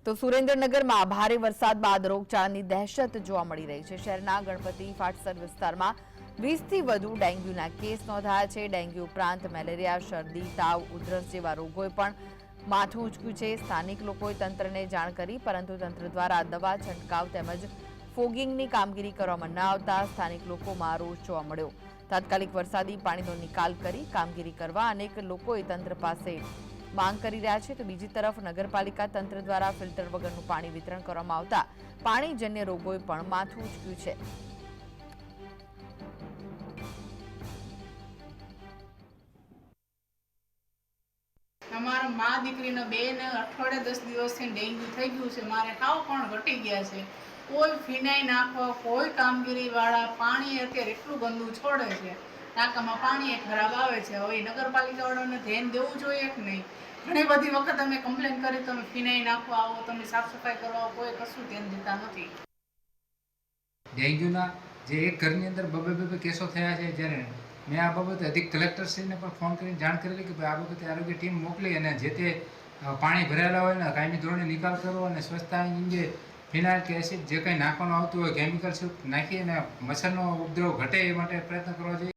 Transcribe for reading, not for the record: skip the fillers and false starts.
તો સુરેન્દ્રનગરમાં ભારે વરસાદ બાદ રોગચાળાની દહેશત જોવા મળી રહી છે। શહેરના ગણપતિ ફાટસર વિસ્તારમાં 20થી વધુ ડેન્ગ્યુના કેસ નોંધાયા છે। ડેન્ગ્યુ ઉપરાંત મેલેરિયા, શરદી, તાવ, ઉધરસ જેવા રોગોએ પણ માથું ઉંચક્યું છે। સ્થાનિક લોકોએ તંત્રને જાણ કરી, પરંતુ તંત્ર દ્વારા દવા છંટકાવ તેમજ ફોગિંગની કામગીરી કરવામાં ન આવતા સ્થાનિક લોકોમાં રોષ જોવા મળ્યો। તાત્કાલિક વરસાદી પાણીનો નિકાલ કરી કામગીરી કરવા અનેક લોકોએ તંત્ર પાસે માંગ કરી રહ્યા છે। તો બીજી તરફ નગરપાલિકા તંત્ર દ્વારા ફિલ્ટર વગરનું પાણી વિતરણ કરવામાં આવતા પાણીજન્ય રોગોએ પણ માથું ઉંચક્યું છે। અમારા મા દીકરીનો બેને અઠવાડિયે 10 દિવસથી ડેન્ગ્યુ થઈ ગયું છે। મારે હાવ પણ ઘટી ગયા છે। કોઈ ફિનાઈ નાખવા, કોઈ કામગીરી વાળા પાણી અત્યારે એટલું ગંદુ છોડે છે, ટાંકામાં પાણી ખરાબ આવે છે। હવે નગરપાલિકા વાળાને ધ્યાન દેવું જોઈએ કે નહીં? ઘણી બધી વખત અમે કમ્પ્લેન કરી, તમે ફિનાઈ નાખવા આવો, તમે સાફ સફાઈ કરવા આવો, કોઈ કશું ધ્યાન દેતા નથી। ડેન્ગ્યુના જે એક ઘરની અંદર બે કેસો થયા છે, જ્યારે મેં આ બાબતે અધિક કલેક્ટરશ્રીને પણ ફોન કરીને જાણ કરેલી કે ભાઈ આ બાબતે આરોગ્ય ટીમ મોકલી અને જે તે પાણી ભરેલા હોય ને કાયમી ધોરણે નિકાલ કરવો અને સ્વચ્છતા અંગે ફિનાઇલ કે એસિડ જે કંઈ નાખવાનું આવતું હોય કેમિકલ્સ નાખી અને મચ્છરનો ઉપદ્રવ ઘટે એ માટે પ્રયત્ન કરવો જોઈએ।